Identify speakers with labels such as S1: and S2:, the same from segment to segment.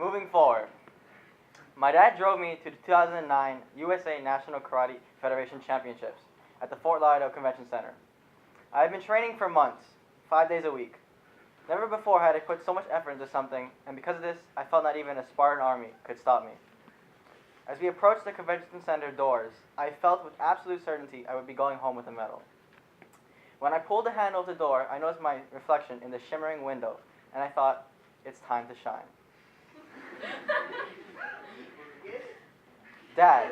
S1: Moving forward, my dad drove me to the 2009 USA National Karate Federation Championships at the Fort Lauderdale Convention Center. I had been training for months, 5 days a week. Never before had I put so much effort into something, and because of this, I felt not even a Spartan army could stop me. As we approached the convention center doors, I felt with absolute certainty I would be going home with a medal. When I pulled the handle of the door, I noticed my reflection in the shimmering window, and I thought, it's time to shine. Dad,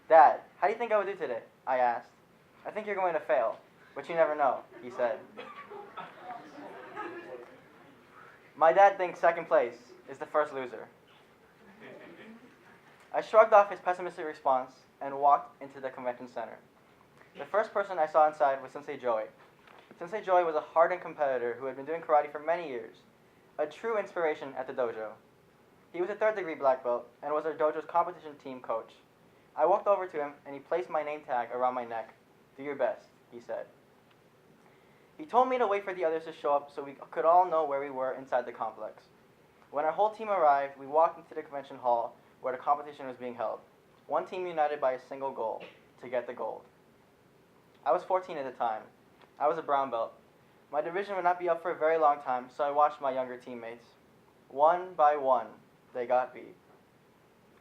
S1: how do you think I would do today? I asked. I think you're going to fail, but you never know, he said. My dad thinks second place is the first loser. I shrugged off his pessimistic response and walked into the convention center. The first person I saw inside was Sensei Joey. Sensei Joey was a hardened competitor who had been doing karate for many years, a true inspiration at the dojo. He was a third-degree black belt and was our dojo's competition team coach. I walked over to him and he placed my name tag around my neck. Do your best, he said. He told me to wait for the others to show up so we could all know where we were inside the complex. When our whole team arrived, we walked into the convention hall where the competition was being held. One team united by a single goal, to get the gold. I was 14 at the time. I was a brown belt. My division would not be up for a very long time, so I watched my younger teammates. One by one, they got beat.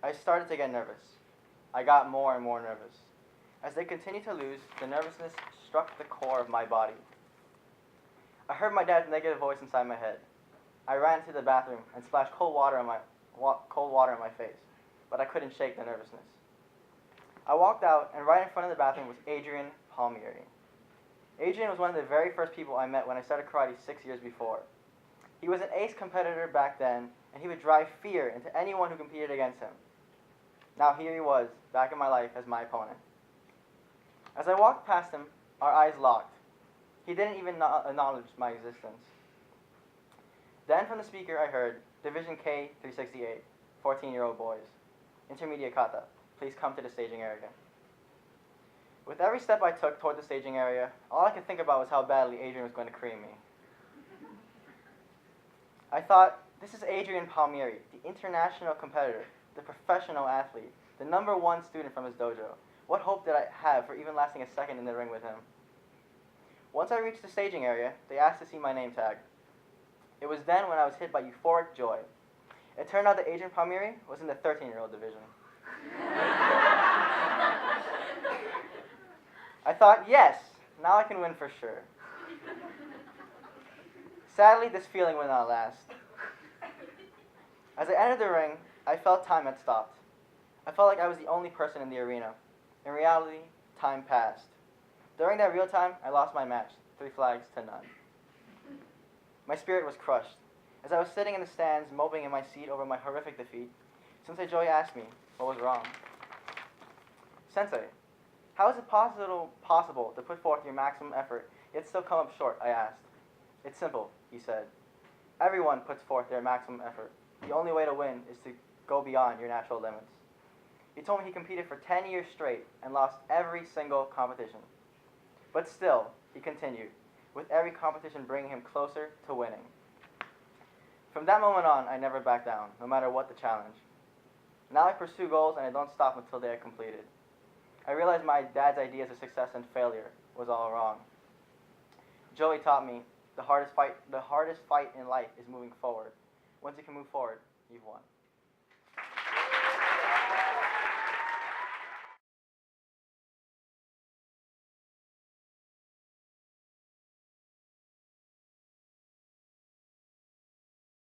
S1: I started to get nervous. I got more and more nervous. As they continued to lose, the nervousness struck the core of my body. I heard my dad's negative voice inside my head. I ran to the bathroom and splashed cold water on my face, but I couldn't shake the nervousness. I walked out, and right in front of the bathroom was Adrian Palmieri. Adrian was one of the very first people I met when I started karate 6 years before. He was an ace competitor back then, and he would drive fear into anyone who competed against him. Now here he was, back in my life as my opponent. As I walked past him, our eyes locked. He didn't even acknowledge my existence. Then from the speaker I heard, Division K-368, 14-year-old boys. Intermediate kata, please come to the staging area. With every step I took toward the staging area, all I could think about was how badly Adrian was going to cream me. I thought, this is Adrian Palmieri, the international competitor, the professional athlete, the #1 student from his dojo. What hope did I have for even lasting a second in the ring with him? Once I reached the staging area, they asked to see my name tag. It was then when I was hit by euphoric joy. It turned out that Adrian Palmieri was in the 13-year-old division. I thought, yes, now I can win for sure. Sadly, this feeling would not last. As I entered the ring, I felt time had stopped. I felt like I was the only person in the arena. In reality, time passed. During that real time, I lost my match, 3 flags to none. My spirit was crushed. As I was sitting in the stands, moping in my seat over my horrific defeat, Sensei Joey asked me what was wrong. Sensei, how is it possible to put forth your maximum effort, yet still come up short, I asked. It's simple, he said. Everyone puts forth their maximum effort. The only way to win is to go beyond your natural limits. He told me he competed for 10 years straight and lost every single competition. But still, he continued, with every competition bringing him closer to winning. From that moment on, I never backed down, no matter what the challenge. Now I pursue goals and I don't stop until they are completed. I realized my dad's ideas of success and failure was all wrong. Joey taught me the hardest fight in life is moving forward. Once you can move forward, you've won.